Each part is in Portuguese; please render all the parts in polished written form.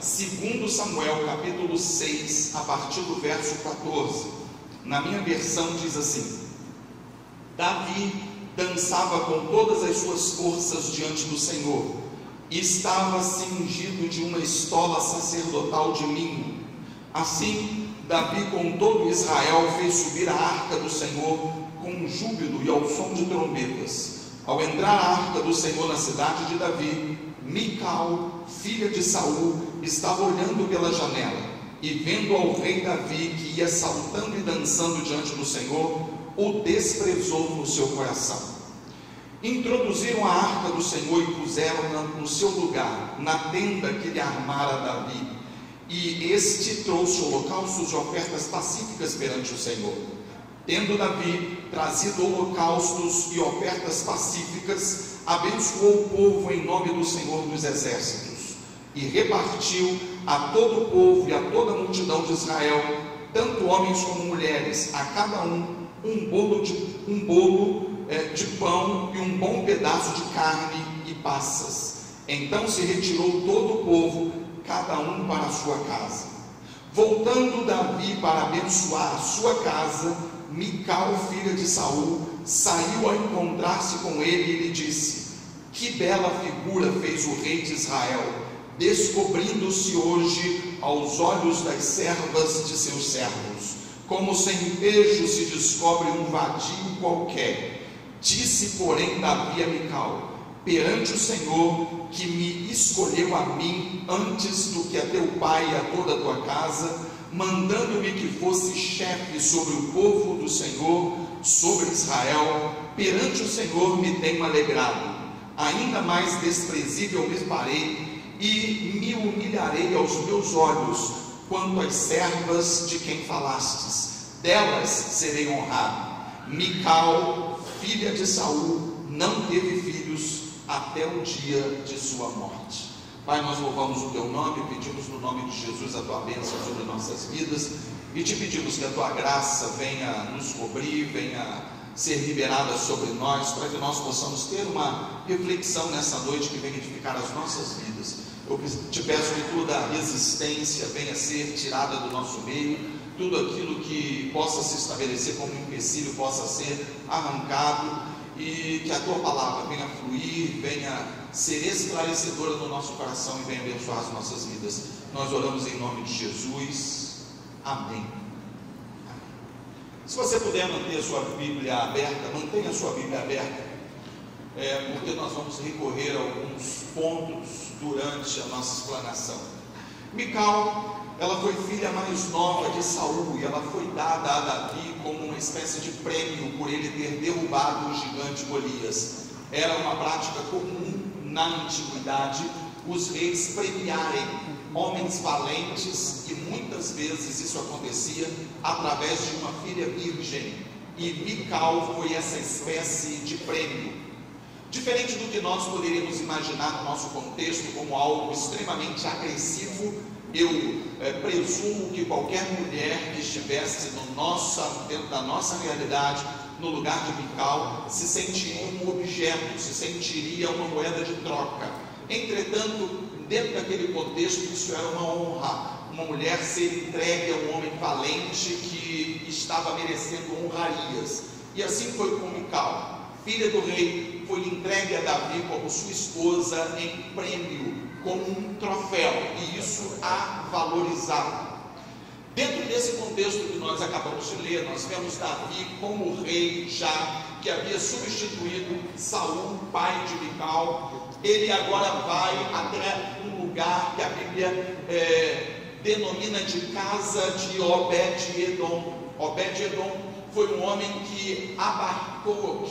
2 Samuel, capítulo 6, a partir do verso 14. Na minha versão diz assim: Davi dançava com todas as suas forças diante do Senhor, e estava cingido de uma estola sacerdotal de linho. Assim, Davi com todo Israel fez subir a arca do Senhor com júbilo e ao som de trombetas. Ao entrar a arca do Senhor na cidade de Davi, Mical, filha de Saul, estava olhando pela janela, e vendo ao rei Davi que ia saltando e dançando diante do Senhor, o desprezou no seu coração. Introduziram a arca do Senhor e puseram-na no seu lugar, na tenda que lhe armara Davi, e este trouxe holocaustos e ofertas pacíficas perante o Senhor. Tendo Davi trazido holocaustos e ofertas pacíficas, abençoou o povo em nome do Senhor dos Exércitos, e repartiu a todo o povo e a toda a multidão de Israel, tanto homens como mulheres, a cada um bolo de pão e um bom pedaço de carne e passas. Então se retirou todo o povo, cada um para a sua casa. Voltando Davi para abençoar a sua casa, Mical, filha de Saul, saiu a encontrar-se com ele e lhe disse: Que bela figura fez o rei de Israel, descobrindo-se hoje aos olhos das servas de seus servos, como sem pejo se descobre um vadio qualquer. Disse, porém, Davi a Mical: Perante o Senhor, que me escolheu a mim antes do que a teu pai e a toda a tua casa, mandando-me que fosse chefe sobre o povo do Senhor, sobre Israel, perante o Senhor me tenho alegrado. Ainda mais desprezível me farei, e me humilharei aos meus olhos, quanto às servas de quem falastes, delas serei honrado. Mical, filha de Saul, não teve filhos até o dia de sua morte. Pai, nós louvamos o teu nome, pedimos no nome de Jesus a tua bênção sobre nossas vidas, e te pedimos que a tua graça venha nos cobrir, venha ser liberada sobre nós, para que nós possamos ter uma reflexão nessa noite que venha edificar as nossas vidas. Eu te peço que toda a resistência venha ser tirada do nosso meio, tudo aquilo que possa se estabelecer como empecilho possa ser arrancado, e que a tua palavra venha fluir, venha ser esclarecedora no nosso coração e venha abençoar as nossas vidas. Nós oramos em nome de Jesus. Amém. Se você puder manter a sua Bíblia aberta, mantenha a sua Bíblia aberta, porque nós vamos recorrer a alguns pontos durante a nossa explanação. Mical, ela foi filha mais nova de Saul, e ela foi dada a Davi como uma espécie de prêmio por ele ter derrubado o gigante Golias. Era uma prática comum na antiguidade os reis premiarem homens valentes, e muitas vezes isso acontecia através de uma filha virgem, e Mical foi essa espécie de prêmio. Diferente do que nós poderíamos imaginar no nosso contexto como algo extremamente agressivo, eu presumo que qualquer mulher que estivesse dentro da nossa realidade, no lugar de Mical, se sentiria um objeto, se sentiria uma moeda de troca. Entretanto, dentro daquele contexto, isso era uma honra, uma mulher ser entregue a um homem valente que estava merecendo honrarias. E assim foi com Mical, filha do rei, foi entregue a Davi como sua esposa em prêmio, como um troféu, e isso a valorizava. Dentro desse contexto que nós acabamos de ler, nós vemos Davi como rei já, que havia substituído Saul, pai de Mical. Ele agora vai até um lugar que a Bíblia denomina de casa de Obed-Edom. Obed-Edom foi um homem que abarcou,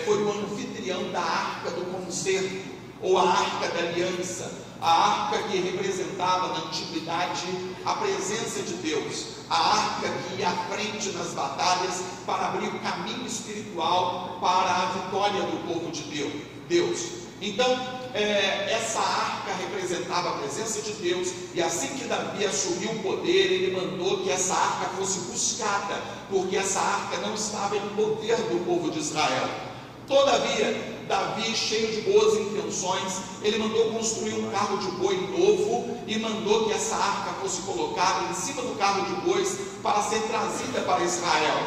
foi o anfitrião da Arca do Concerto, ou a Arca da Aliança, a arca que representava na antiguidade a presença de Deus, a arca que ia à frente nas batalhas para abrir o caminho espiritual para a vitória do povo de Deus. Então, essa arca representava a presença de Deus, e assim que Davi assumiu o poder, ele mandou que essa arca fosse buscada, porque essa arca não estava em poder do povo de Israel. Todavia, Davi, cheio de boas intenções, ele mandou construir um carro de boi novo e mandou que essa arca fosse colocada em cima do carro de bois para ser trazida para Israel.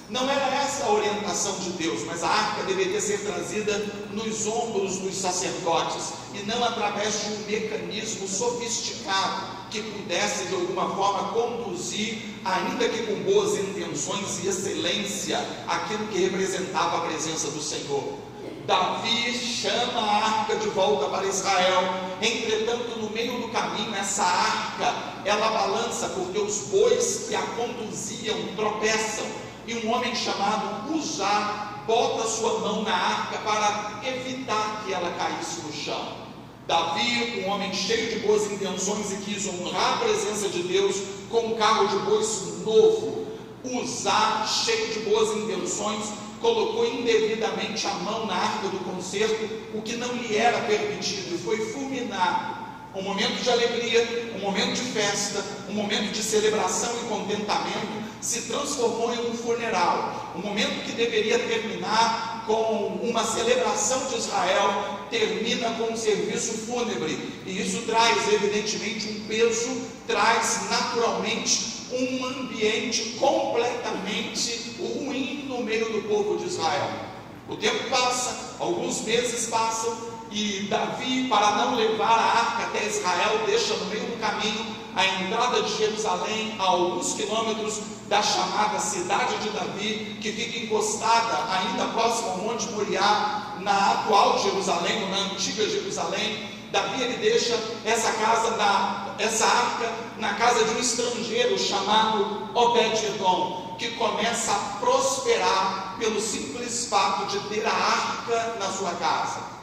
Não era essa a orientação de Deus, mas a arca deveria ser trazida nos ombros dos sacerdotes e não através de um mecanismo sofisticado que pudesse de alguma forma conduzir, ainda que com boas intenções e excelência, aquilo que representava a presença do Senhor. Davi chama a arca de volta para Israel. Entretanto, no meio do caminho, essa arca, ela balança, porque os bois que a conduziam tropeçam, e um homem chamado Uzá bota sua mão na arca para evitar que ela caísse no chão. Davi, um homem cheio de boas intenções e quis honrar a presença de Deus com um carro de bois novo. Uzá, cheio de boas intenções, colocou indevidamente a mão na arca do concerto, o que não lhe era permitido, e foi fulminado. Um momento de alegria, um momento de festa, um momento de celebração e contentamento se transformou em um funeral. Um momento que deveria terminar com uma celebração de Israel termina com um serviço fúnebre, e isso traz evidentemente um peso, traz naturalmente um ambiente completamente ruim no meio do povo de Israel. O tempo passa, alguns meses passam, e Davi, para não levar a arca até Israel, deixa no meio do caminho a entrada de Jerusalém, a alguns quilômetros da chamada cidade de Davi, que fica encostada ainda próximo ao Monte Moriá, na atual Jerusalém, ou na antiga Jerusalém. Davi, ele deixa essa arca na casa de um estrangeiro chamado Obed-edom, que começa a prosperar pelo simples fato de ter a arca na sua casa.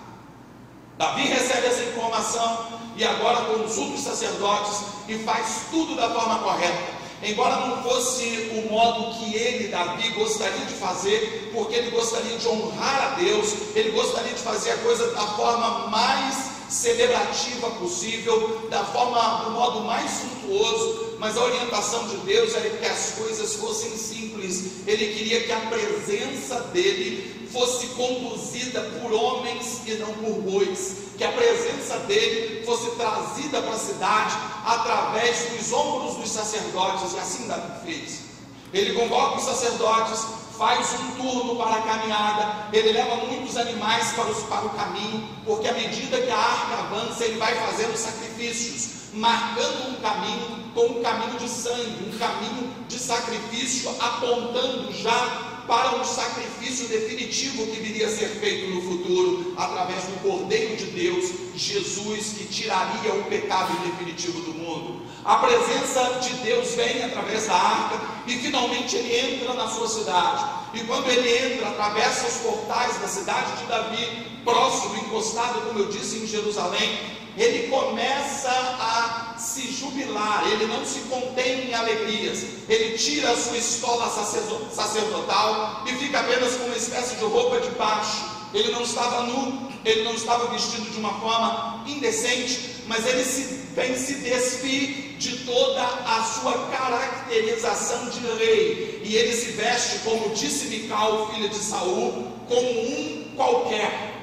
Davi recebe essa informação e agora consulta os sacerdotes e faz tudo da forma correta. Embora não fosse o modo que ele, Davi, gostaria de fazer, porque ele gostaria de honrar a Deus, ele gostaria de fazer a coisa da forma mais celebrativa possível, do modo mais suntuoso, mas a orientação de Deus era que as coisas fossem simples. Ele queria que a presença dele fosse conduzida por homens e não por bois, que a presença dele fosse trazida para a cidade através dos ombros dos sacerdotes, e assim Davi fez. Ele convoca os sacerdotes, faz um turno para a caminhada, ele leva muitos animais para o caminho, porque à medida que a arca avança, ele vai fazendo sacrifícios, marcando um caminho com um caminho de sangue, um caminho de sacrifício, apontando já para um sacrifício definitivo que viria a ser feito no futuro, através do Cordeiro de Deus, Jesus, que tiraria o pecado definitivo do mundo. A presença de Deus vem através da arca, e finalmente ele entra na sua cidade, e quando ele entra, atravessa os portais da cidade de Davi, próximo, encostado, como eu disse, em Jerusalém, ele começa a se jubilar, ele não se contém em alegrias, ele tira a sua estola sacerdotal e fica apenas com uma espécie de roupa de baixo. Ele não estava nu, ele não estava vestido de uma forma indecente, mas ele vem se despir de toda a sua caracterização de rei, e ele se veste, como disse Mical, filha de Saul, como um qualquer.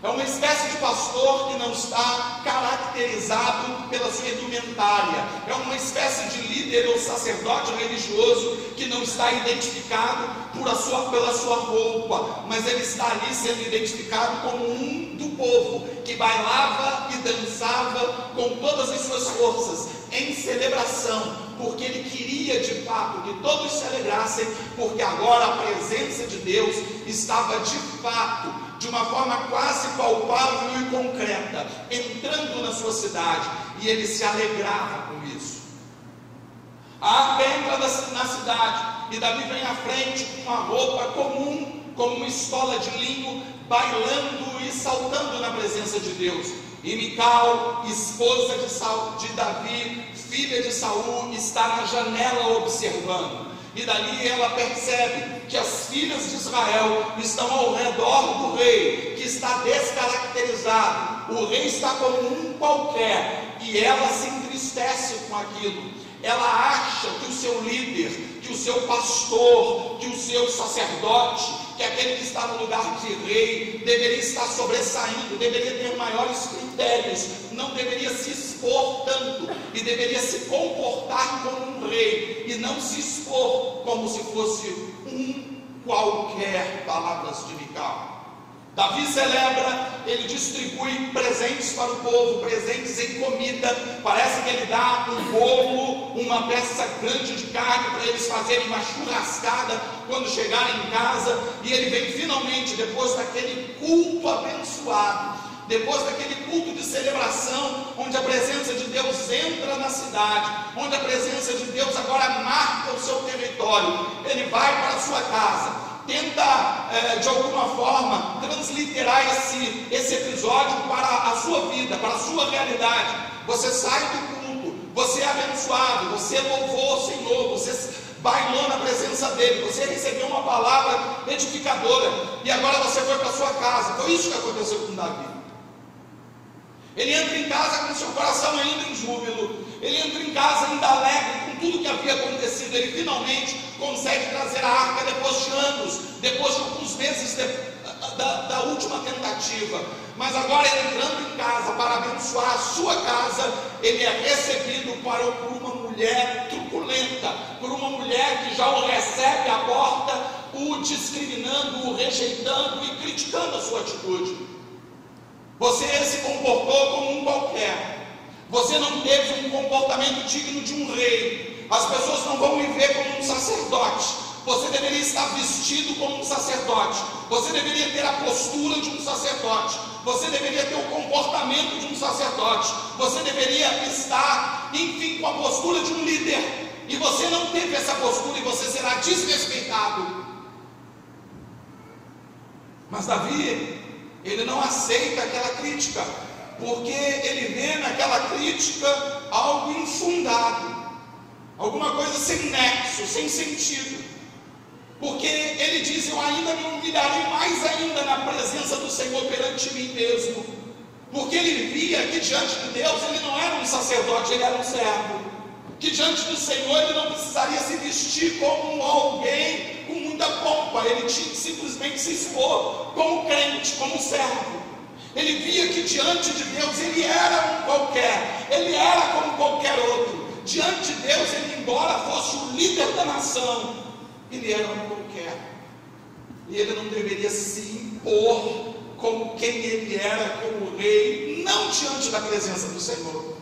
É uma espécie de pastor que não está caracterizado pela sua indumentária. É uma espécie de líder ou sacerdote religioso que não está identificado pela sua roupa, mas ele está ali sendo identificado como um do povo, que bailava e dançava com todas as suas forças, em celebração, porque ele queria de fato que todos se alegrassem, porque agora a presença de Deus estava de fato, de uma forma quase palpável e concreta, entrando na sua cidade, e ele se alegrava com isso. A arca entra na cidade, e Davi vem à frente com uma roupa comum, como uma estola de linho, bailando e saltando na presença de Deus. E Mical, esposa de Davi, filha de Saul, está na janela observando. E dali ela percebe que as filhas de Israel estão ao redor do rei, que está descaracterizado. O rei está como um qualquer, e ela se entristece com aquilo. Ela acha que o seu líder, que o seu pastor, que o seu sacerdote, que aquele que está no lugar de rei deveria estar sobressaindo, deveria ter maiores critérios, não deveria se expor tanto e deveria se comportar como um rei e não se expor como se fosse um qualquer. Palavras de Mical. Davi celebra, ele distribui presentes para o povo, presentes em comida. Parece que ele dá um bolo, uma peça grande de carne para eles fazerem uma churrascada quando chegarem em casa. E ele vem finalmente, depois daquele culto abençoado, depois daquele culto de celebração, onde a presença de Deus entra na cidade, onde a presença de Deus agora marca o seu território, ele vai para a sua casa, tenta de alguma forma transliterar esse episódio para a sua vida, para a sua realidade. Você sai do culto, você é abençoado, você louvou o Senhor, você bailou na presença dele, você recebeu uma palavra edificadora, e agora você foi para a sua casa. Foi isso que aconteceu com Davi. Ele entra em casa com seu coração ainda em júbilo, ele entra em casa ainda alegre com tudo que havia acontecido. Ele finalmente consegue trazer a arca depois de anos, depois de alguns meses da última tentativa. Mas agora, entrando em casa para abençoar a sua casa, ele é recebido por uma mulher truculenta, por uma mulher que já o recebe à porta, o discriminando, o rejeitando e criticando a sua atitude. Você se comportou como um qualquer. Você não teve um comportamento digno de um rei. As pessoas não vão me ver como um sacerdote. Você deveria estar vestido como um sacerdote. Você deveria ter a postura de um sacerdote. Você deveria ter o comportamento de um sacerdote. Você deveria estar, enfim, com a postura de um líder. E você não teve essa postura e você será desrespeitado. Mas Davi, ele não aceita aquela crítica, porque ele vê naquela crítica algo infundado, alguma coisa sem nexo, sem sentido. Porque ele diz: eu ainda me humilharei mais ainda na presença do Senhor perante mim mesmo. Porque ele via que diante de Deus ele não era um sacerdote, ele era um servo. Que diante do Senhor ele não precisaria se vestir como alguém com muita pompa, ele tinha que simplesmente se expor como crente, como servo. Ele via que diante de Deus ele era um qualquer, ele era como qualquer outro. Diante de Deus ele, embora fosse o líder da nação, ele era um qualquer. E ele não deveria se impor como quem ele era, como rei, não diante da presença do Senhor.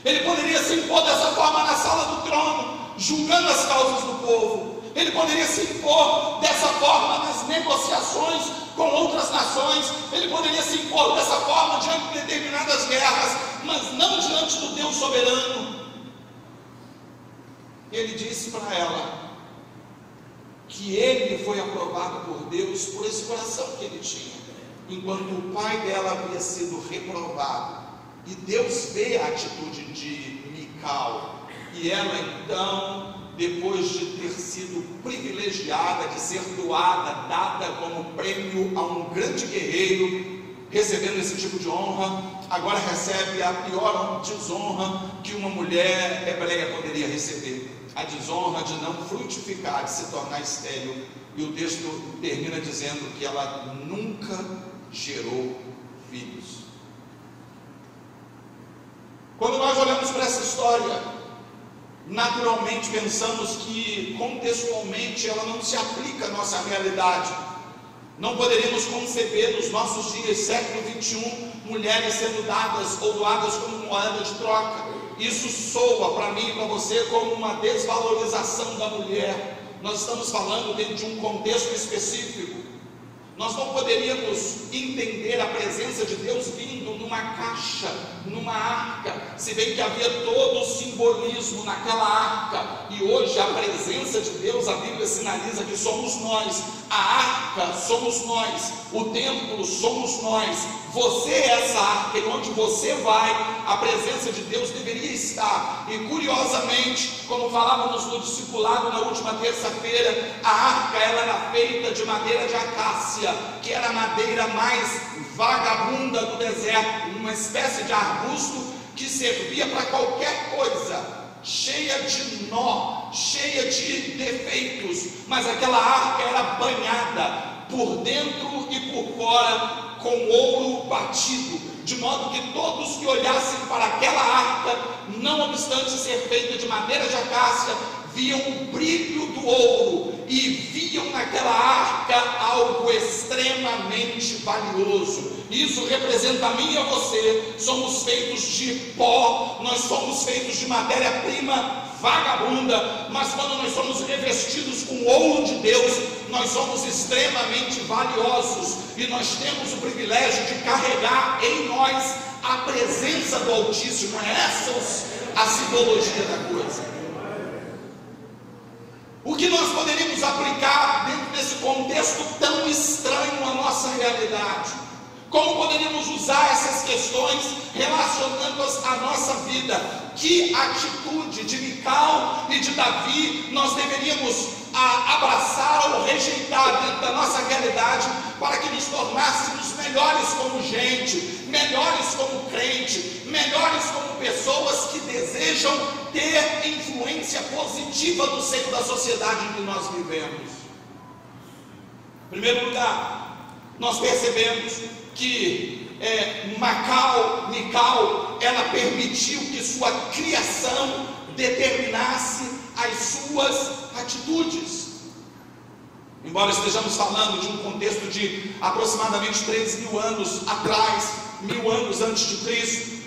Ele poderia se impor dessa forma na sala do trono, julgando as causas do povo. Ele poderia se impor dessa forma nas negociações com outras nações. Ele poderia se impor dessa forma diante de determinadas guerras, mas não diante do Deus soberano. Ele disse para ela que ele foi aprovado por Deus por esse coração que ele tinha, enquanto o pai dela havia sido reprovado. E Deus vê a atitude de Mical, e ela então, depois de ter sido privilegiada, de ser doada, dada como prêmio a um grande guerreiro, recebendo esse tipo de honra, agora recebe a pior desonra que uma mulher hebreia poderia receber: a desonra de não frutificar, de se tornar estéril. E o texto termina dizendo que ela nunca gerou filhos. Quando nós olhamos para essa história, naturalmente pensamos que contextualmente ela não se aplica à nossa realidade. Não poderíamos conceber nos nossos dias, século 21, mulheres sendo dadas ou doadas como moeda de troca. Isso soa para mim e para você como uma desvalorização da mulher. Nós estamos falando dentro de um contexto específico. Nós não poderíamos entender a presença de Deus vindo numa caixa, numa arca, se bem que havia todo o simbolismo naquela arca. E hoje a presença de Deus, a Bíblia sinaliza que somos nós. A arca somos nós, o templo somos nós. Você é essa arca, e onde você vai, a presença de Deus deveria estar. E curiosamente, como falávamos no discipulado na última terça-feira, a arca ela era feita de madeira de acácia, que era a madeira mais vagabunda do deserto, uma espécie de arbusto que servia para qualquer coisa. cheia de nó, cheia de defeitos, mas aquela arca era banhada por dentro e por fora com ouro batido, de modo que todos que olhassem para aquela arca, não obstante ser feita de madeira de acácia, viam o brilho do ouro e viam naquela arca algo extremamente valioso. Isso representa a mim e a você. Somos feitos de pó, nós somos feitos de matéria-prima vagabunda, mas quando nós somos revestidos com o ouro de Deus, nós somos extremamente valiosos, e nós temos o privilégio de carregar em nós a presença do Altíssimo. Essa é a simbologia da coisa. O que nós poderíamos aplicar dentro desse contexto tão estranho à nossa realidade? Como poderíamos usar essas questões relacionando-as à nossa vida? Que atitude de Mical e de Davi nós deveríamos abraçar ou rejeitar dentro da nossa realidade, para que nos tornássemos melhores como gente, melhores como crente, melhores como pessoas que desejam ter influência positiva no seio da sociedade em que nós vivemos? Em primeiro lugar, nós percebemos que Mical, ela permitiu que sua criação determinasse as suas atitudes. Embora estejamos falando de um contexto de aproximadamente 3.000 anos atrás, 1.000 anos antes de Cristo,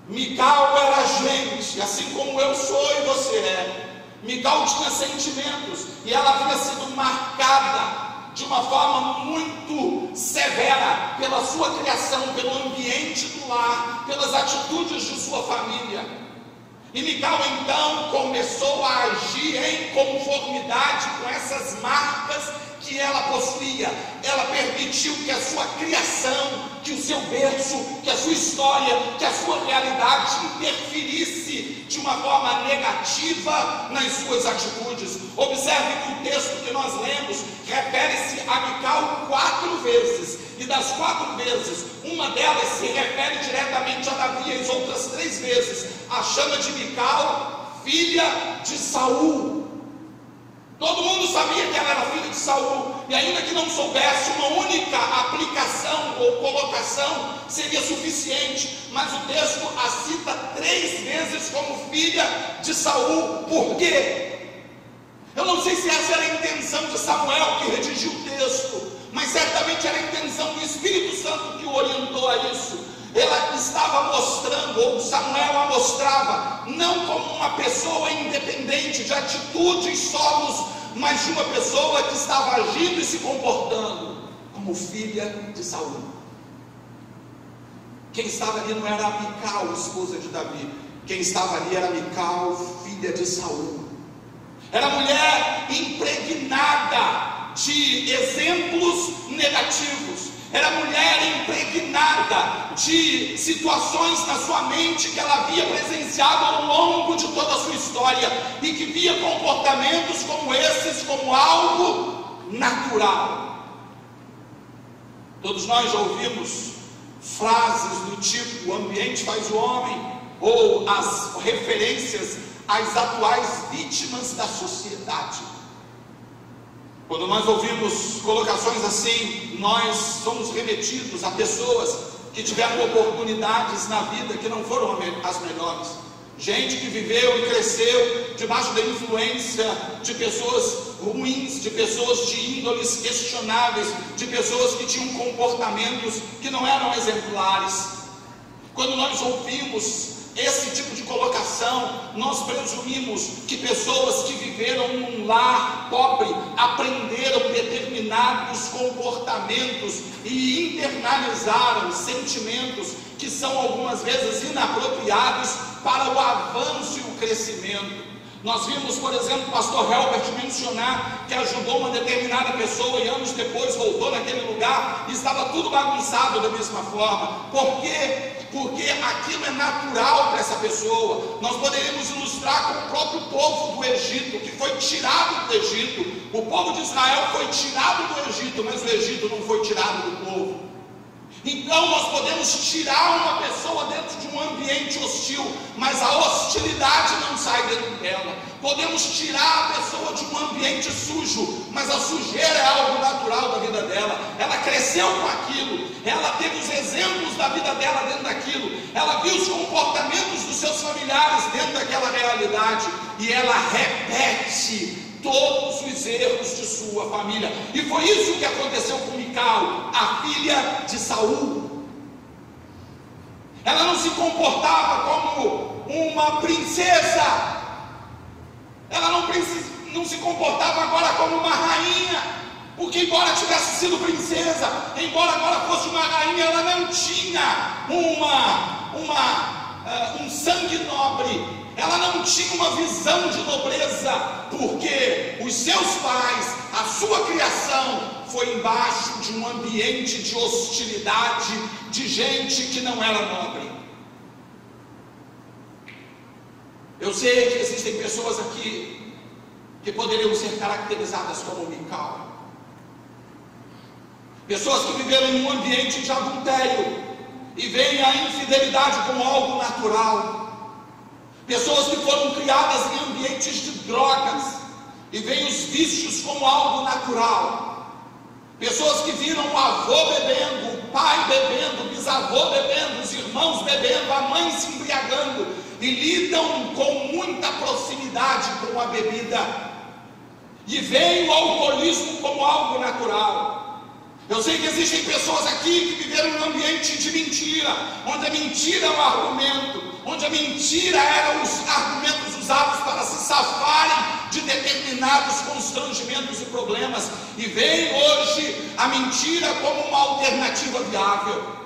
Mical era gente, assim como eu sou e você é. Mical tinha sentimentos, e ela havia sido marcada de uma forma muito severa pela sua criação, pelo ambiente do lar, pelas atitudes de sua família. E Mical então começou a agir em conformidade com essas marcas que ela possuía. Ela permitiu que a sua criação, que o seu berço, que a sua história, que a sua realidade interferisse de uma forma negativa nas suas atitudes. Observe que o texto que nós lemos refere-se a Mical 4 vezes, e das 4 vezes, uma delas se refere diretamente a Davi, e as outras 3 vezes a chama de Mical, filha de Saul. Todo mundo sabia que ela era filha de Saul, e ainda que não soubesse, uma única aplicação ou colocação seria suficiente, mas o texto a cita 3 vezes como filha de Saul. Por quê? Eu não sei se essa era a intenção de Samuel, que redigiu o texto, mas certamente era a intenção do Espírito Santo que o orientou a isso. Ela estava mostrando, ou Samuel a mostrava, não como uma pessoa independente de atitudes solos, mas de uma pessoa que estava agindo e se comportando como filha de Saul. Quem estava ali não era Mical, esposa de Davi. Quem estava ali era Mical, filha de Saul. Era mulher impregnada de exemplos negativos. Era mulher impregnada de situações na sua mente que ela havia presenciado ao longo de toda a sua história, e que via comportamentos como esses como algo natural. Todos nós já ouvimos frases do tipo: o ambiente faz o homem, ou as referências às atuais vítimas da sociedade. Quando nós ouvimos colocações assim, nós somos remetidos a pessoas que tiveram oportunidades na vida que não foram as melhores. Gente que viveu e cresceu debaixo da influência de pessoas ruins, de pessoas de índoles questionáveis, de pessoas que tinham comportamentos que não eram exemplares. Quando nós ouvimos esse tipo de colocação, nós presumimos que pessoas que viveram num lar pobre aprenderam determinados comportamentos e internalizaram sentimentos que são algumas vezes inapropriados para o avanço e o crescimento. Nós vimos, por exemplo, o pastor Helbert mencionar que ajudou uma determinada pessoa e anos depois voltou naquele lugar e estava tudo bagunçado da mesma forma. Por quê? Porque aquilo é natural para essa pessoa. Nós poderíamos ilustrar com o próprio povo do Egito, que foi tirado do Egito. O povo de Israel foi tirado do Egito, mas o Egito não foi tirado do povo. Então nós podemos tirar uma pessoa dentro de um ambiente hostil, mas a hostilidade não sai dentro dela. Podemos tirar a pessoa de um ambiente sujo, mas a sujeira é algo natural da vida dela. Ela cresceu com aquilo, ela teve os exemplos da vida dela dentro daquilo, ela viu os comportamentos dos seus familiares dentro daquela realidade, e ela repete todos os erros de sua família. E foi isso que aconteceu com Mical, a filha de Saul. Ela não se comportava como uma princesa, ela não se comportava agora como uma rainha, porque embora tivesse sido princesa, embora agora fosse uma rainha, ela não tinha um sangue nobre. Ela não tinha uma visão de nobreza, porque os seus pais, a sua criação foi embaixo de um ambiente de hostilidade, de gente que não era nobre. Eu sei que existem pessoas aqui que poderiam ser caracterizadas como Mical, pessoas que viveram em um ambiente de adultério e veem a infidelidade como algo natural. Pessoas que foram criadas em ambientes de drogas e veem os vícios como algo natural. Pessoas que viram o avô bebendo, o pai bebendo, o bisavô bebendo, os irmãos bebendo, a mãe se embriagando, e lidam com muita proximidade com a bebida, e veem o alcoolismo como algo natural. Eu sei que existem pessoas aqui que viveram em um ambiente de mentira, onde a mentira é um argumento, onde a mentira eram os argumentos usados para se safarem de determinados constrangimentos e problemas, e veem hoje a mentira como uma alternativa viável.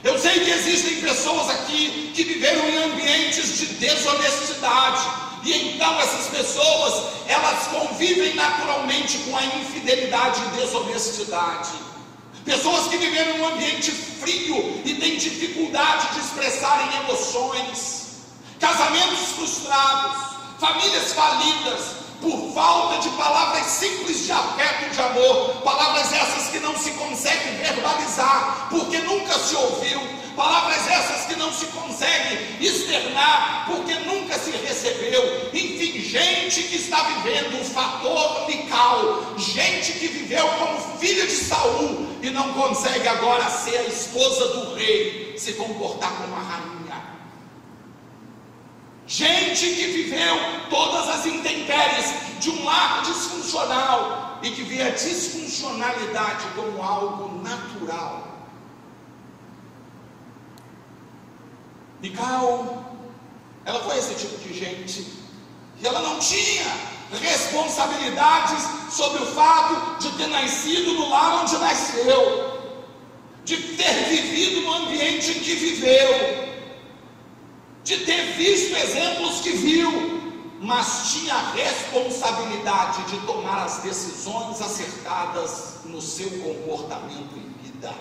Eu sei que existem pessoas aqui que viveram em ambientes de desonestidade, e então essas pessoas, elas convivem naturalmente com a infidelidade e desonestidade. Pessoas que viveram em um ambiente frio e têm dificuldade de expressarem emoções, casamentos frustrados, famílias falidas, por falta de palavras simples de afeto e de amor, palavras essas que não se consegue verbalizar, porque nunca se ouviu, palavras essas que não se consegue externar, porque nunca se recebeu. Enfim, gente que está vivendo o fator Mical, gente que viveu como filha de Saul e não consegue agora ser a esposa do rei, se comportar como a rainha. Gente que viveu todas as intempéries de um lar disfuncional e que vê a disfuncionalidade como algo natural. Mical, ela foi esse tipo de gente, e ela não tinha responsabilidades sobre o fato de ter nascido no lar onde nasceu, de ter vivido no ambiente em que viveu, de ter visto exemplos que viu, mas tinha a responsabilidade de tomar as decisões acertadas no seu comportamento em vida.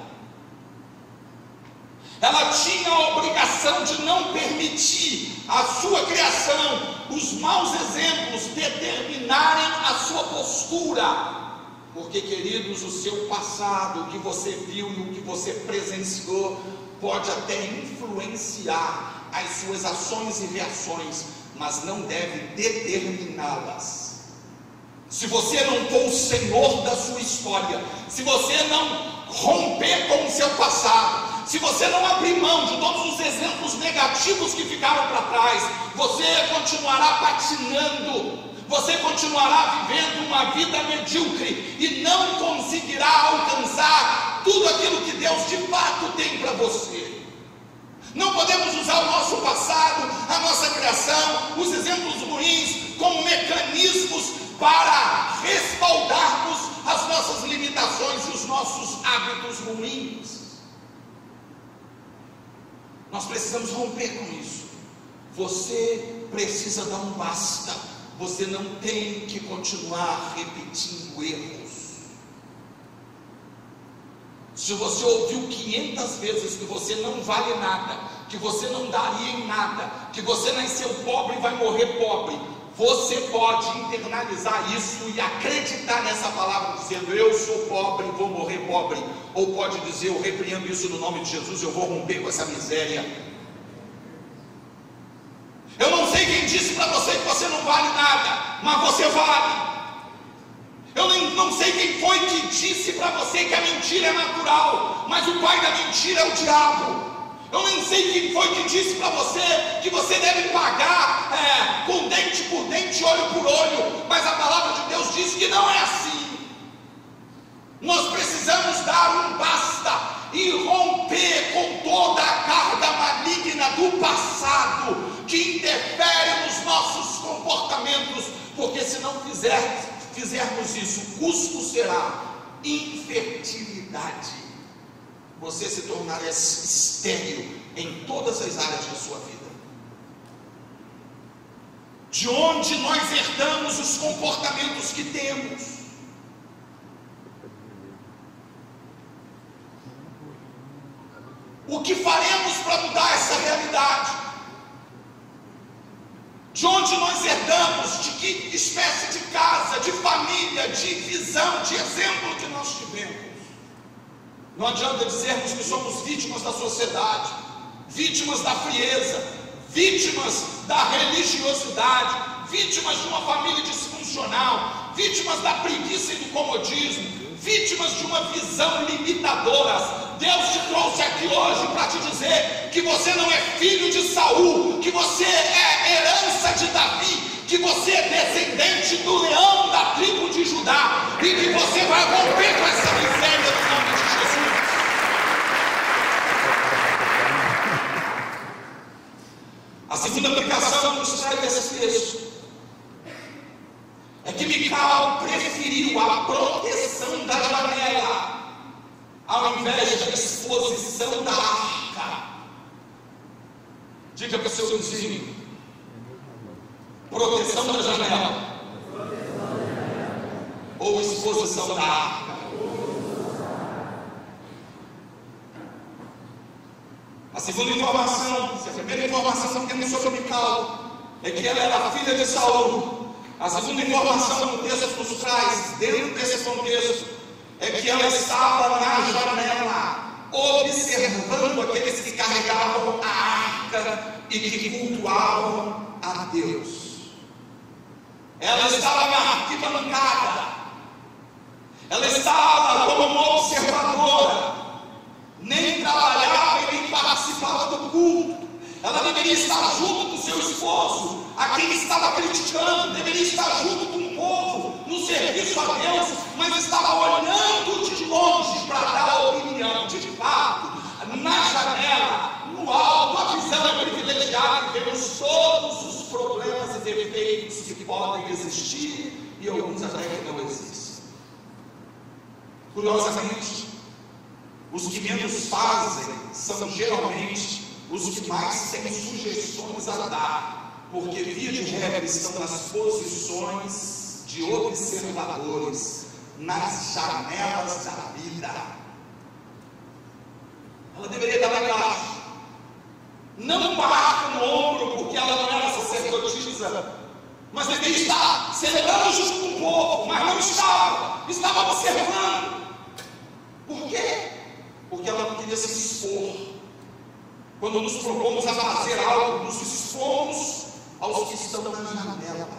Ela tinha a obrigação de não permitir a sua criação, os maus exemplos, determinarem a sua postura. Porque, queridos, o seu passado, o que você viu e o que você presenciou, pode até influenciar as suas ações e reações, mas não deve determiná-las. Se você não for o senhor da sua história, se você não romper com o seu passado, se você não abrir mão de todos os exemplos negativos que ficaram para trás, você continuará patinando, você continuará vivendo uma vida medíocre e não conseguirá alcançar tudo aquilo que Deus de fato tem para você. Não podemos usar o nosso passado, a nossa criação, os exemplos ruins como mecanismos para respaldarmos as nossas limitações e os nossos hábitos ruins. Nós precisamos romper com isso. Você precisa dar um basta. Você não tem que continuar repetindo erros. Se você ouviu 500 vezes que você não vale nada, que você não daria em nada, que você nasceu pobre e vai morrer pobre, Você pode internalizar isso e acreditar nessa palavra, dizendo: eu sou pobre e vou morrer pobre. Ou pode dizer: eu repreendo isso no nome de Jesus, eu vou romper com essa miséria. Eu não sei quem disse para você que você não vale nada, mas você vale. Eu não sei quem foi que disse para você que a mentira é natural, mas o pai da mentira é o diabo. Eu nem sei quem foi que disse para você que você deve pagar com dente por dente, olho por olho, mas a palavra de Deus diz que não é assim. Nós precisamos dar um basta e romper com toda a carga maligna do passado que interfere nos nossos comportamentos, porque se não fizermos isso, o custo será infertilidade. Você se tornará estéril em todas as áreas da sua vida. De onde nós herdamos os comportamentos que temos? O que faremos para mudar essa realidade? De onde nós herdamos? De que espécie de casa, de família, de visão, de exemplo que nós tivemos? Não adianta dizermos que somos vítimas da sociedade, vítimas da frieza, vítimas da religiosidade, vítimas de uma família disfuncional, vítimas da preguiça e do comodismo, vítimas de uma visão limitadora. Deus te trouxe aqui hoje para te dizer que você não é filho de Saul, que você é herança de Davi, que você é descendente do leão da tribo de Judá, e que você vai romper com essa miséria no nome de Jesus. A segunda aplicação que nos traz esse texto é que Mical preferiu a proteção da janela ao invés da exposição da arca. Diga para o seu vizinho: proteção da janela ou exposição da arca. A segunda informação, a primeira informação que temos sobre Mical é que ela era filha de Saul. A segunda informação que o texto nos traz, dentro desse contexto, é que ela estava na janela, observando aqueles que carregavam a arca e que cultuavam a Deus. Ela estava na arquibancada, ela estava como uma observadora, nem trabalhava e nem participava do culto. Ela deveria estar junto do seu esposo, a quem estava criticando, deveria estar junto com o povo, no serviço a Deus, mas estava olhando de longe para dar a opinião. De fato, na janela, no alto, a visão é privilegiada e vemos todos os problemas e defeitos que podem existir e alguns até que não existem. Curiosamente, os que menos fazem são geralmente os que mais têm sugestões a dar, porque via de regra estão nas posições de observadores, nas janelas da vida. Ela deveria estar lá embaixo, não com a arca no ombro, porque ela não era sacerdotisa, mas deveria estar celebrando junto com o povo, mas não estava observando. Por quê? Porque ela não queria se expor. Quando nos propomos a fazer algo, nos expomos aos que estão na janela.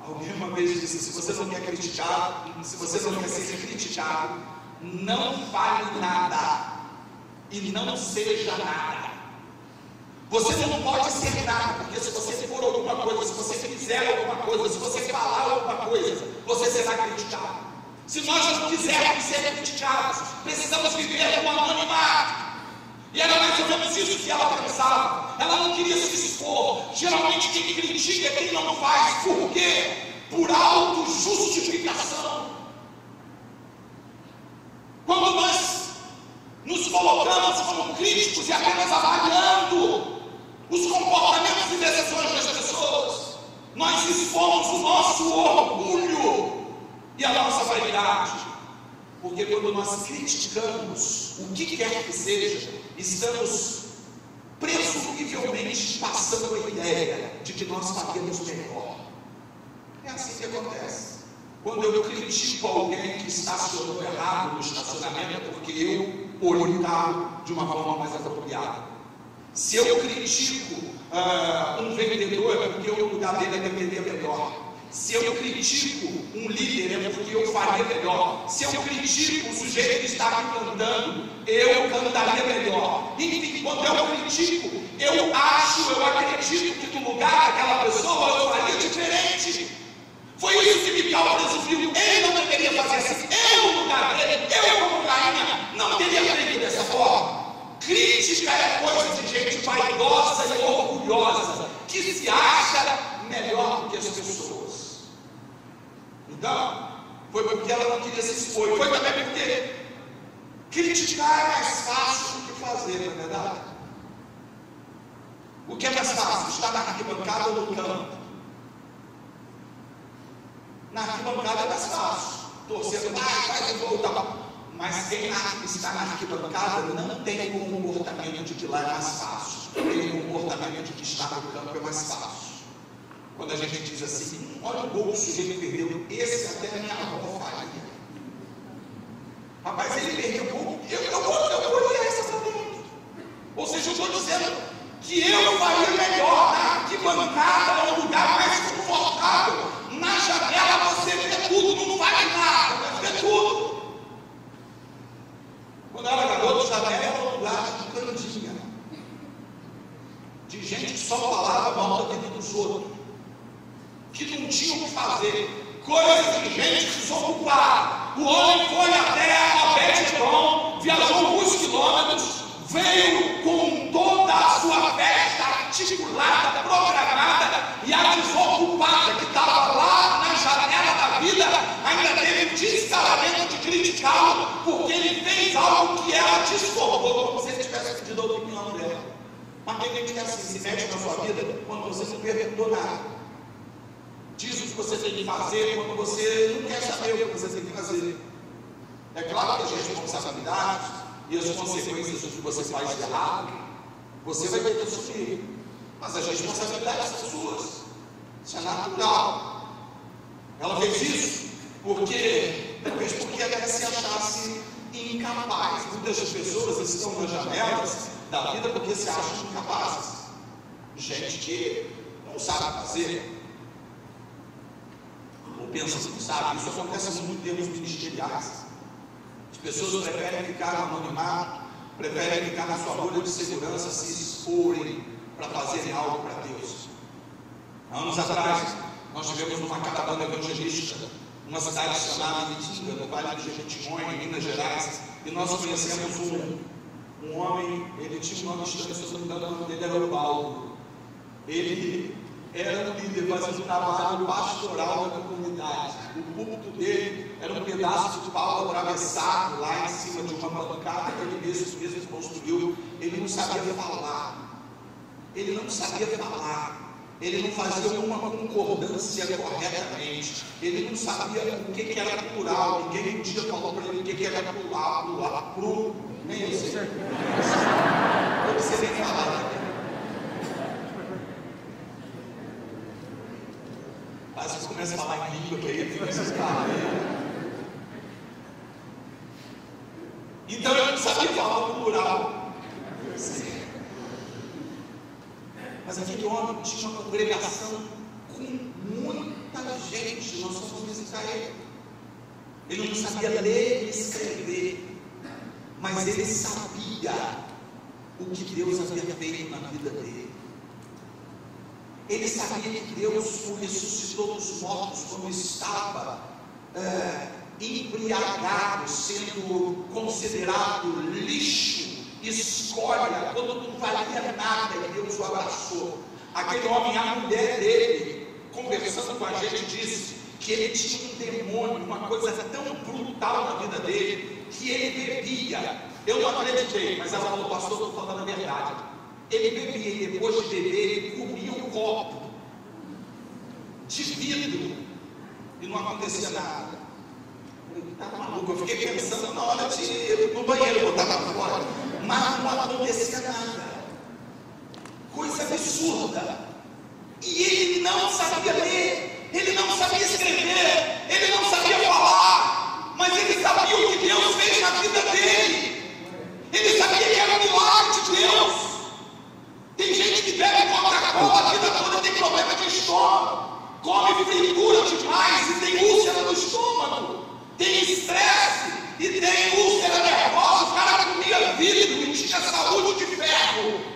Alguém uma vez disse: se você não quer criticar, se você não quer ser criticado, não fale nada e não seja nada. Você não pode ser nada, porque se você for alguma coisa, se você fizer alguma coisa, se você falar alguma coisa, você será criticado. Se nós não quisermos ser criticados, precisamos viver com anonimato. E era mais ou menos isso que ela pensava. Ela não queria se expor. Geralmente quem critica é quem não faz. Por quê? Por autojustificação. Quando nós nos colocamos como críticos e apenas avaliando os comportamentos e decisões das pessoas, nós expomos o nosso orgulho e a nossa vaidade. Porque quando nós criticamos o que quer que seja, estamos presumivelmente passando a ideia de que nós sabemos melhor. que acontece. Quando eu critico alguém que estacionou errado no estacionamento, é porque eu olho o carro de uma forma mais apropriada. Se eu critico um vendedor, é porque o lugar dele é vender melhor. Se eu critico um líder, é porque eu faria melhor. Se eu critico o sujeito que está aqui cantando, eu cantaria melhor. Enfim, quando eu critico, eu acredito que no lugar daquela pessoa eu faria diferente. Foi isso que Mical resolveu. Ele não deveria fazer assim. Eu, no lugar dele, eu como rainha, não teria feito dessa forma. Crítica é coisa de gente vaidosa e orgulhosa, que se acha melhor do que as pessoas. Então, foi porque ela não queria se expor. Foi também porque criticar é mais fácil do que fazer, não é verdade? O que é mais fácil? Estar na arquibancada ou no campo? Na arquibancada é mais fácil. Torcendo, vai voltar. Mas quem está na arquibancada não tem o comportamento de que lá é mais fácil. Tem o comportamento de que está no campo é mais fácil. Quando a gente diz assim, olha o gol que o sujeito perdeu, esse até minha avó faria. Rapaz, ele perdeu o gol, eu poria essa para dentro. Ou seja, eu estou dizendo que eu faria melhor na arquibancada, é um lugar mais confortável. Na janela você vê tudo, não faz nada, mas vê tudo. Quando ela era garota, janela era um lugar de candinha, de gente que só falava mal da vida dos outros, que não tinha o que fazer, coisa de gente desocupada. O homem foi até a Bet-Edom, viajou alguns quilômetros, veio com toda a sua festa articulada, programada, e a desocupada que estava lá na janela da vida ainda teve descaramento de criticá-lo, porque ele fez algo que ela discordou, como se ele tivesse pedido a opinião dela. Mas tem gente que assim se mete na sua vida quando você não perguntou nada. Diz o que você tem que fazer quando você não quer saber o que você tem que fazer. É claro que as responsabilidades e as consequências do que você faz de errado, você vai ter que assumir. Mas as responsabilidades são suas. Isso é natural. Ela fez isso porque até se achasse incapaz. Muitas pessoas estão nas janelas da vida porque se acham incapazes. Gente que não sabe fazer. Ou pensa que não sabe. Isso acontece muito em termos ministeriais. As pessoas preferem ficar no anonimato, preferem ficar na sua bolha de segurança, se exporem para fazerem algo para Deus. Há anos atrás, nós tivemos uma caravana evangelística, numa cidade chamada Itinga, no Vale do Jequitinhonha, em Minas Gerais, e nós conhecemos um homem, ele tinha um nome estranho, se eu não me engano, o nome dele era o Paulo. Ele era um líder, fazendo um trabalho pastoral na comunidade. O púlpito dele era um pedaço de pau atravessado lá em cima de uma bancada que ele mesmo construiu. Ele não sabia falar. Ele não fazia uma concordância corretamente. Ele não sabia o que era plural. Ninguém um dia falou para ele o que era plural, nem eu sei. Eu não sei nem falar. Às vezes começa a falar em língua, que aí fica esses caras. Então eu não sabia falar o plural. Mas aquele homem tinha uma congregação com muita gente. Nós fomos visitar ele. Ele não sabia ler e escrever, mas ele sabia o que Deus havia feito na vida dele. Ele sabia que Deus o ressuscitou dos mortos quando estava embriagado, sendo considerado lixo, escória, quando não valia nada, e Deus o abraçou. Aquele homem, a mulher dele, conversando com a gente, disse que ele tinha um demônio, uma coisa tão brutal na vida dele, que ele bebia. Eu não acreditei, mas ela falou, pastor, estou falando a verdade. Ele bebia, e depois de beber, ele comia um copo de vidro e não acontecia nada. Estava maluco, eu fiquei pensando na hora de ir no banheiro, botar para fora, mas não acontecia nada. Coisa absurda. E ele não sabia ler, ele não sabia sabia escrever, ele não sabia falar, mas ele sabia o que Deus fez na vida dele. Ele sabia que era um milagre de Deus. Tem gente que bebe Coca-Cola a vida toda e tem problema de estômago, come fritura demais e tem úlcera no estômago, tem estresse e tem úlcera nervosa. O cara comia vidro e tinha saúde de ferro.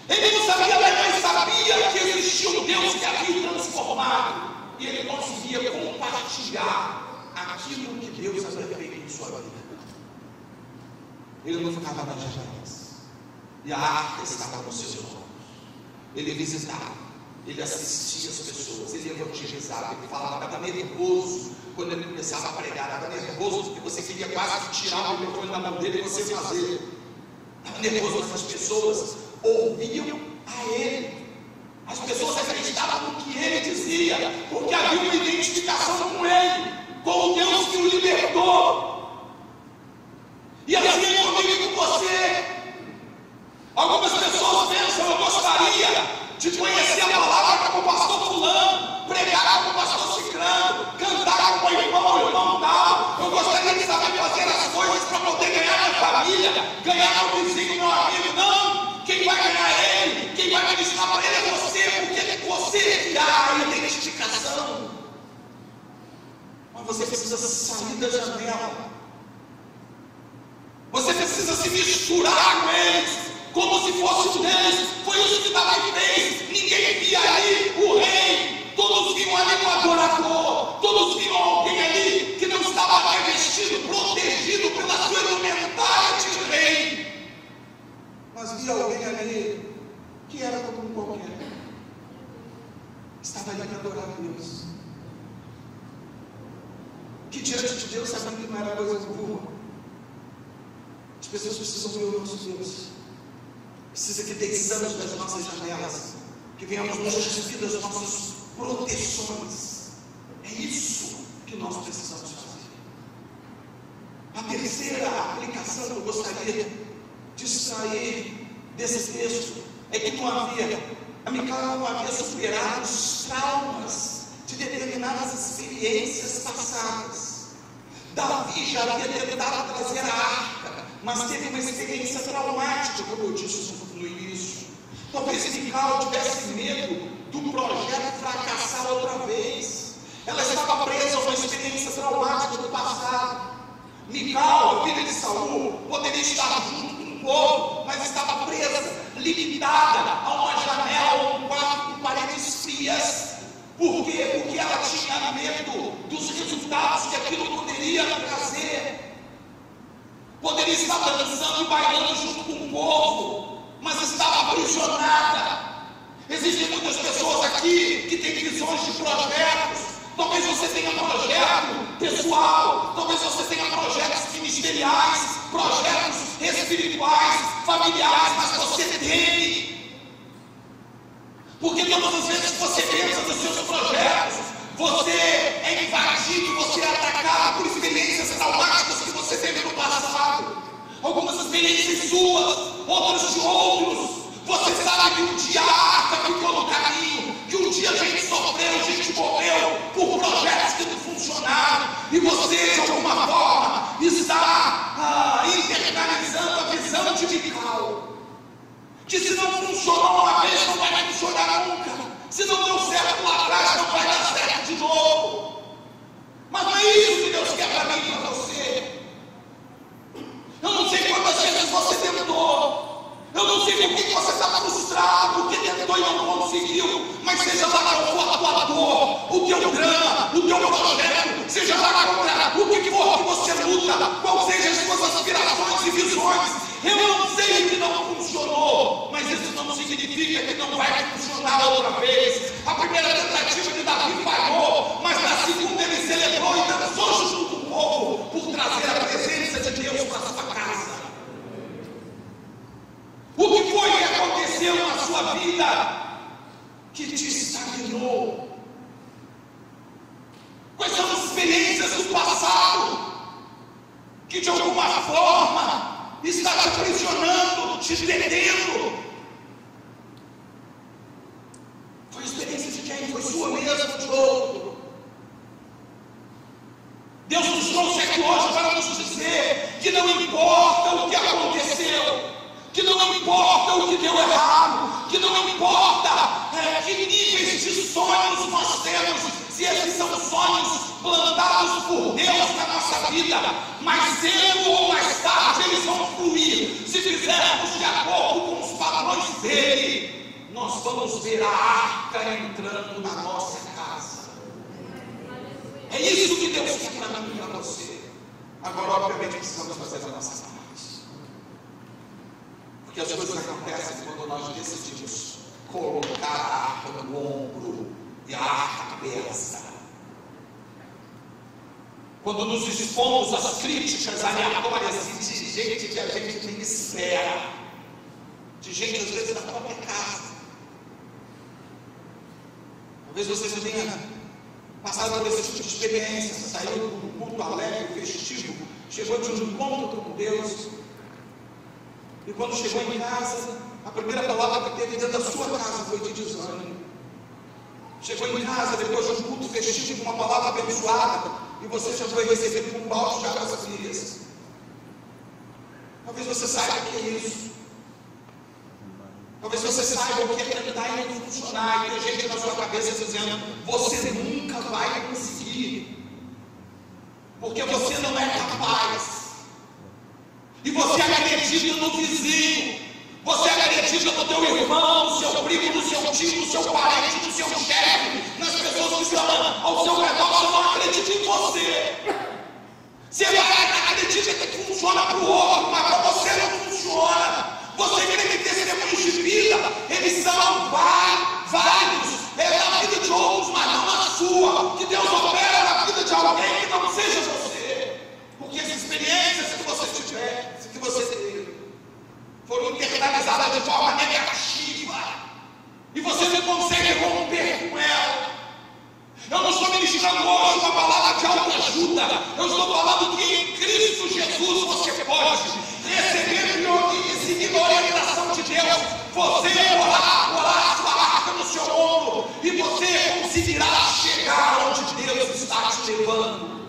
Ele não sabia, mas sabia que existia um Deus que havia transformado, e ele conseguia compartilhar aquilo que Deus havia feito em sua vida. Ele não ficava nas janelas e a arca estava nos seus olhos. Ele visitava, ele assistia as pessoas, ele evangelizava, ele falava, estava nervoso quando ele começava a pregar, estava nervoso porque você queria quase tirar o microfone da mão dele e você fazer. Estava nervoso, mas as pessoas ouviam a ele. As pessoas acreditavam no que ele dizia, porque havia uma identificação com ele, com o Deus que o libertou. E assim é comigo e com você. Algumas pessoas pensam, eu gostaria de conhecer a palavra como o pastor fulano, pregar como o pastor ciclano, cantar como o irmão tal. Eu gostaria de saber fazer as coisas para poder ganhar minha família, ganhar meu vizinho, meu amigo. Não! Quem vai ganhar é ele, quem vai ministrar para ele é você, porque você dá a identificação. Mas você precisa sair da janela. Você precisa se misturar com eles, como se fosse um deles. Foi isso que Davi fez. Ninguém via ali o rei. Todos viam ali o adorador. Todos viam alguém ali que não estava revestido, protegido pela sua indumentária de rei. Mas via alguém ali que era como qualquer. Estava ali para adorar a Deus. Que diante de Deus sabia que não era coisa boa. As pessoas precisam ver o nosso Deus. Precisa que desçamos das nossas janelas, que venhamos nos desvir das nossas proteções. É isso que nós precisamos fazer. A terceira aplicação que eu gostaria de extrair desse texto é que a Mical não havia superado os traumas de determinadas experiências passadas. Davi já havia tentado trazer a arca, mas teve uma experiência traumática, como eu disse no início. Talvez Mical tivesse medo do projeto fracassar outra vez. Ela estava presa a uma experiência traumática do passado. Mical, filha de Saul, poderia estar junto com o povo, mas estava presa, limitada a uma janela ou um quarto com paredes frias. Por quê? Porque ela tinha medo dos resultados que aquilo poderia trazer. Poderia estar dançando e bailando junto com o povo, mas estava aprisionada. Existem muitas pessoas aqui que têm visões de projetos. Talvez você tenha projeto pessoal, talvez você tenha projetos ministeriais, projetos espirituais, familiares, mas você tem. Porque todas as vezes que você pensa nos seus projetos, você é invadido, você é atacado por experiências traumáticas que você teve no passado. Algumas experiências suas, outras de outros. Você sabe que um dia a arca ficou no caminho, que um dia a gente sofreu, a gente morreu por projetos que não funcionaram, e você de alguma forma está internalizando a visão de Mical, que se não funcionou uma vez, não vai funcionar nunca. Se não deu certo lá atrás, não vai dar certo de novo. Mas não é isso que Deus quer para mim e para você. Eu não sei quantas vezes você tentou. Eu não sei por que você está frustrado, porque tentou e não conseguiu. Mas seja lá qual for a tua dor, o teu drama, o teu projeto, seja lá contra o que for que você luta, qual sejam as suas aspirações e visões. Eu não sei que não funcionou, mas isso não significa que não vai funcionar outra vez. A primeira tentativa de Davi falhou, mas na segunda ele celebrou e dançou junto com o povo por trazer a presença de Deus para a sua casa. O que foi que aconteceu na sua vida que te estagnou? Quais são as experiências do passado que de alguma forma está te aprisionando, te detendo? Foi a experiência de quem? Foi sua mesmo. importa o que deu errado, que não importa que níveis de sonhos nós temos, se esses são sonhos plantados por Deus na nossa vida, mas cedo ou mais tarde eles vão fluir, se fizermos de acordo com os padrões dele. Nós vamos ver a arca entrando na nossa casa. É isso que Deus quer para mim e para você. Agora, obviamente, precisamos fazer a nossa parte, porque as coisas acontecem quando nós decidimos colocar a arca no ombro, e a arca pesa. Quando nos expomos às críticas aleatórias de gente que a gente nem espera, de gente às vezes da própria casa. Talvez você já tenha passado por esse tipo de experiência, saiu de um culto alegre, festivo, chegou de um encontro com Deus, e quando chegou em casa, a primeira palavra que teve dentro da sua casa foi de desânimo. Chegou em casa depois de um culto festivo, uma palavra abençoada, e você já foi recebido com um balde de águas frias. Talvez você saiba o que é isso. Talvez você saiba o que é tentar e não funcionar, e tem gente na sua cabeça dizendo: você nunca vai conseguir, porque você não é capaz. E você acredita no vizinho, você acredita no teu irmão, no seu primo, no seu tio, no seu parente, no seu chefe, nas pessoas que estão ao seu redor. Você não acredita em você. Você acredita que funciona para o outro, mas para você não funciona. Você crê que testemunhos de vida, eles são válidos na vida de outros, mas não na sua. Que Deus opera na vida de alguém que não seja você, porque as experiências que você tiver, que você teve, foram internalizadas de forma negativa, e você não consegue romper com ela. Eu não estou ministrando hoje uma palavra de autoajuda, eu estou falando que em Cristo Jesus você pode receber e seguir a orientação de Deus, você orar sua arca no seu ombro, e você conseguirá chegar onde Deus está te levando.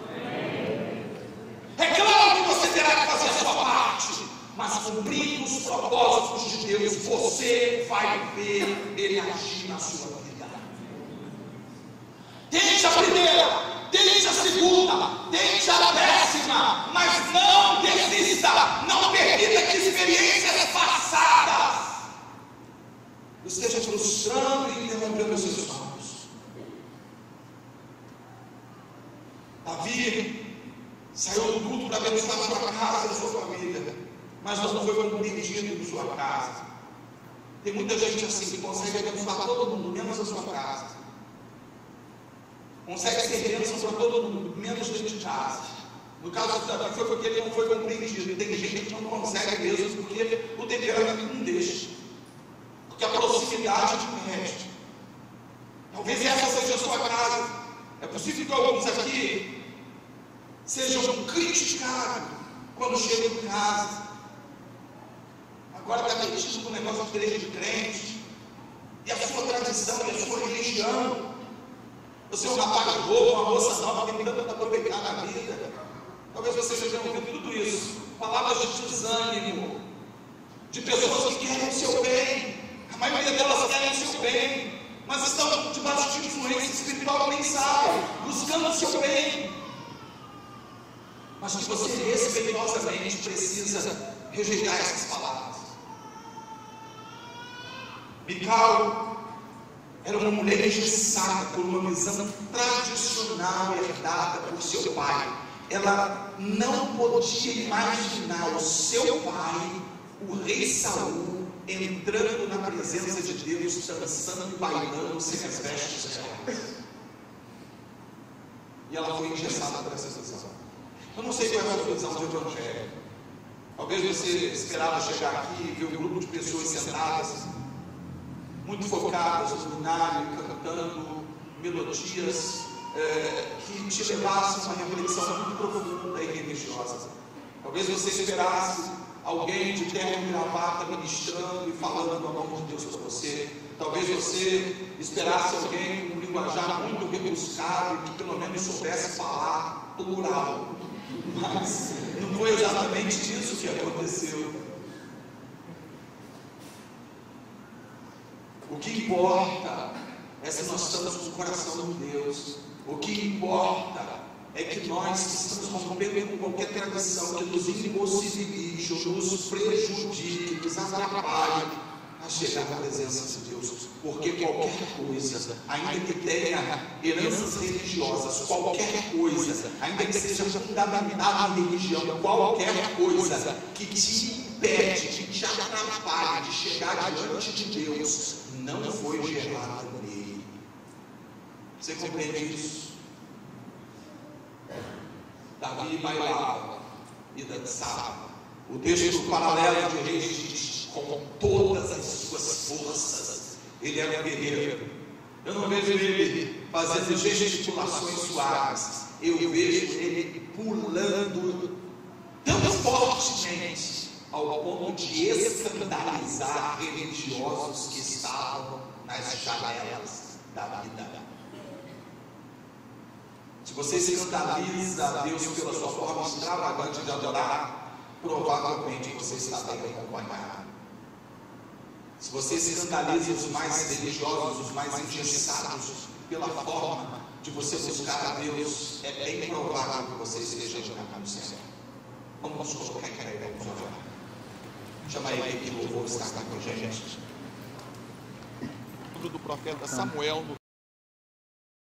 É claro que você terá que fazer a sua parte, mas cumprindo os propósitos de Deus, você vai ver Ele agir na sua vida. Tente a primeira, tente a segunda, tente a 10ª, mas não desista, não permita que experiências passadas estejam frustrando e interrompendo os seus sonhos. Davi saiu do culto para abençoar a sua casa e a sua família, mas não foi compreendido em sua casa. Tem muita gente assim que consegue abençoar todo mundo, menos a sua casa. Consegue ser bênção para todo mundo, menos dentro de casa. No caso do Davi foi porque ele não foi compreendido. Tem gente que não consegue mesmo, porque o temperamento não deixa, porque a proximidade impede. Talvez essa seja a sua casa. É possível que alguns aqui sejam criticados quando chegam em casa. Agora está metido com o negócio de igreja de crente, e a sua tradição e a sua religião. Você é um rapaz novo, uma moça nova, tem tanto para aproveitar na vida. Talvez você já tenha ouvido tudo isso. Palavras de desânimo, de pessoas que querem o seu bem. A maioria delas querem o seu bem, mas estão debaixo de influência espiritual, nem sabem, buscando o seu bem. Mas que você respeitosamente precisa rejeitar essas palavras. Mical era uma mulher engessada por uma visão tradicional herdada por seu pai. Ela não podia imaginar o seu pai, o rei Saul, entrando na presença de Deus, dançando e bailando sem as vestes reais. E ela foi engessada por essa visão. Eu não sei qual é a sua visão do evangelho. Talvez você esperava chegar aqui e ver um grupo de pessoas sentadas, muito focadas no binário, cantando melodias que te levassem a uma reflexão muito profunda e religiosa. Talvez você esperasse alguém de terno e gravata ministrando e falando o nome de Deus para você. Talvez você esperasse alguém com um linguajar muito rebuscado e que pelo menos soubesse falar plural. Mas não foi exatamente isso que aconteceu. O que importa é se nós estamos com o coração de Deus. O que importa é que nós estamos rompendo com qualquer tradição que nos impossibilite, ou nos prejudique, nos atrapalhe a chegar à presença de Deus. Porque qualquer coisa, ainda que tenha heranças religiosas, qualquer coisa, ainda que seja fundamentada em religião, qualquer coisa que te impede, que te atrapalhe de chegar diante de Deus, não foi gerado nele. Você compreende isso? Davi bailava e dançava. O texto paralelo de Reis diz: com todas as suas forças, ele era um guerreiro. Eu não vejo ele fazendo gesticulações suaves, eu vejo ele pulando tão fortemente ao ponto de escandalizar religiosos que estavam nas janelas da vida. Se você se escandaliza a Deus pela sua forma extravagante de adorar, provavelmente você está bem acompanhado. Se você se escandaliza os mais religiosos, os mais engessados, pela forma de você buscar a Deus, é bem provável que você esteja no caminho certo. Vamos nos colocar em pé, vamos orar. Chama ele que louvor está com a gente. Do profeta Samuel no